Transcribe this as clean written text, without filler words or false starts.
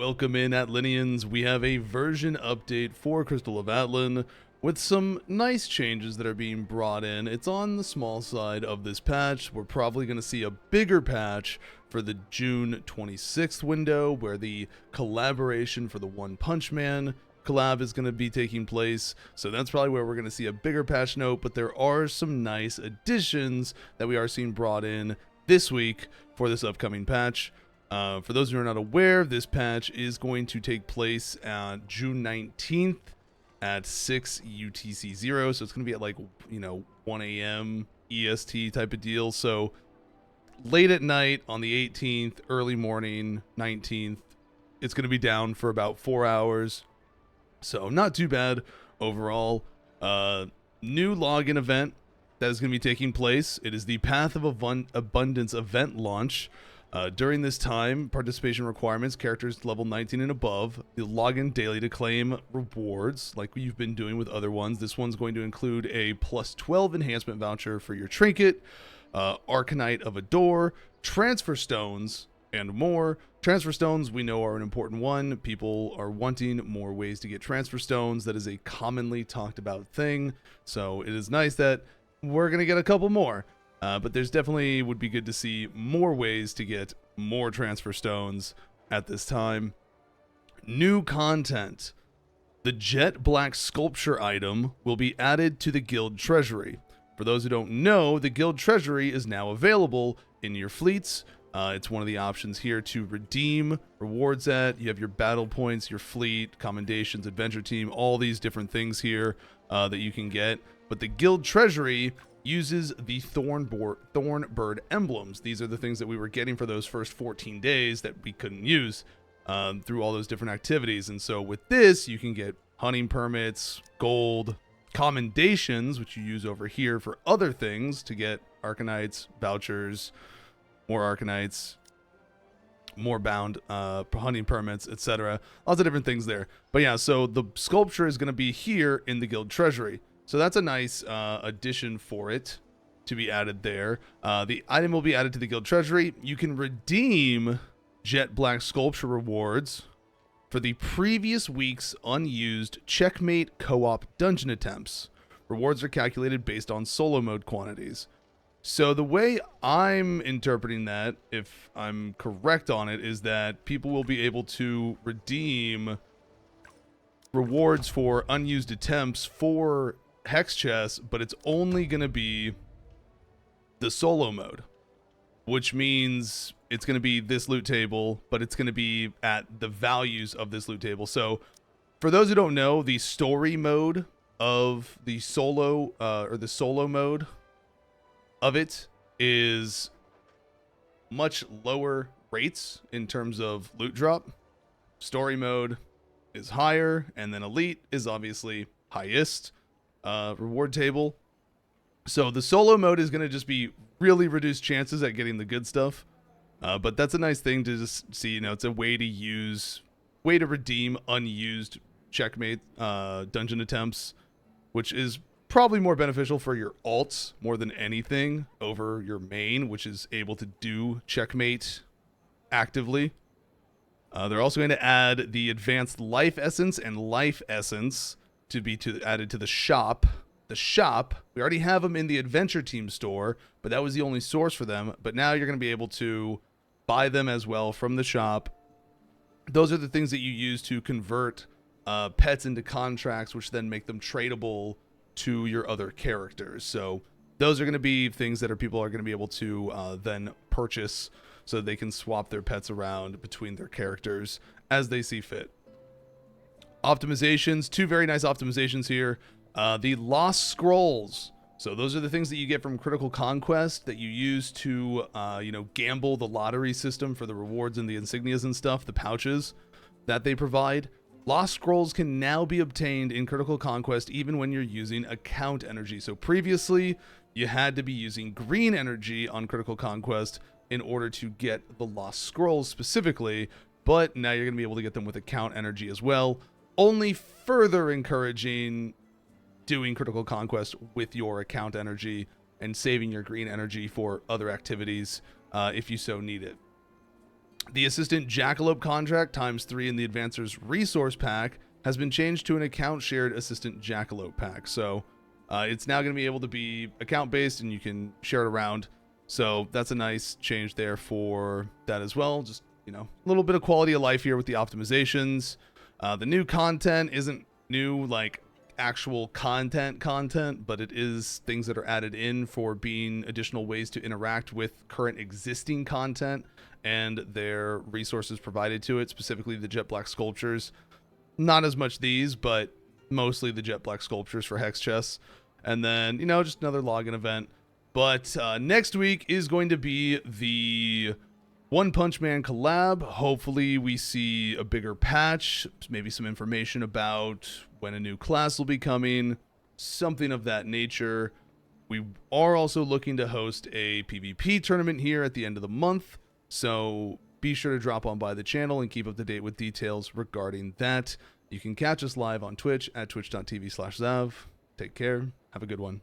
Welcome in, Atlanians. We have a version update for Crystal of Atlan with some nice changes that are being brought in. It's on the small side of this patch. We're probably going to see a bigger patch for the June 26th window where the collaboration for the One Punch Man collab is going to be taking place. So that's probably where we're going to see a bigger patch note, but there are some nice additions that we are seeing brought in this week for this upcoming patch. For those who are not aware, this patch is going to take place on June 19th at 6 UTC 0. So it's going to be at 1 a.m. EST type of deal. So late at night on the 18th, early morning 19th, it's going to be down for about 4 hours. So not too bad overall. New login event that is going to be taking place. It is the Path of Abundance event launch. During this time, participation requirements, characters level 19 and above, you'll log in daily to claim rewards like you've been doing with other ones. This one's going to include a plus 12 enhancement voucher for your trinket, Arcanite of a Door, transfer stones, and more. Transfer stones we know are an important one. People are wanting more ways to get transfer stones. That is a commonly talked about thing. So it is nice that we're going to get a couple more. But there's definitely would be good to see more ways to get more transfer stones at this time. New content. The Jet Black Sculpture item will be added to the Guild Treasury. For those who don't know, the Guild Treasury is now available in your fleets. It's one of the options here to redeem rewards at. You have your battle points, your fleet, commendations, adventure team, all these different things here that you can get. But the Guild Treasury uses the Thornbird emblems. These are the things that we were getting for those first 14 days that we couldn't use through all those different activities. And so with this, you can get hunting permits, gold, commendations, which you use over here for other things to get Arcanites, vouchers, more Arcanites, more bound hunting permits, etc. Lots of different things there. But yeah, so the sculpture is going to be here in the Guild Treasury. So that's a nice addition for it to be added there. The item will be added to the Guild Treasury. You can redeem Jet Black Sculpture rewards for the previous week's unused Checkmate co-op dungeon attempts. Rewards are calculated based on solo mode quantities. So the way I'm interpreting that, if I'm correct on it, is that people will be able to redeem rewards for unused attempts for Hex chests, but it's only going to be the solo mode, which means it's going to be this loot table, but it's going to be at the values of this loot table. So for those who don't know, the story mode of the solo mode of it is much lower rates in terms of loot drop. Story mode is higher, and then elite is obviously highest reward table. So the solo mode is going to just be really reduced chances at getting the good stuff. But that's a nice thing to just see. It's a way to redeem unused checkmate dungeon attempts, which is probably more beneficial for your alts more than anything over your main, which is able to do checkmate actively. They're also going to add the advanced life essence and life essence to be added to the shop. The shop, we already have them in the adventure team store, but that was the only source for them. But now you're going to be able to buy them as well from the shop. Those are the things that you use to convert pets into contracts, which then make them tradable to your other characters. So those are going to be things that people are going to be able to then purchase so that they can swap their pets around between their characters as they see fit. Optimizations, two very nice optimizations here. The Lost Scrolls. So those are the things that you get from Critical Conquest that you use to, gamble the lottery system for the rewards and the insignias and stuff, the pouches that they provide. Lost Scrolls can now be obtained in Critical Conquest even when you're using account energy. So previously, you had to be using green energy on Critical Conquest in order to get the Lost Scrolls specifically, but now you're going to be able to get them with account energy as well. Only further encouraging doing Critical Conquest with your account energy and saving your green energy for other activities if you so need it. The Assistant Jackalope contract ×3 in the Advancer's Resource Pack has been changed to an account shared Assistant Jackalope pack. So it's now going to be able to be account based and you can share it around. So that's a nice change there for that as well. Just, you know, a little bit of quality of life here with the optimizations. The new content isn't new like actual content, but it is things that are added in for being additional ways to interact with current existing content and their resources provided to it, specifically the jet black sculptures. Not as much these, but mostly the jet black sculptures for hex chests. And then, you know, just another login event. But next week is going to be the One Punch Man collab. Hopefully we see a bigger patch, maybe some information about when a new class will be coming, something of that nature. We are also looking to host a PvP tournament here at the end of the month, so be sure to drop on by the channel and keep up to date with details regarding that. You can catch us live on Twitch at twitch.tv/ZZav. Take care. Have a good one.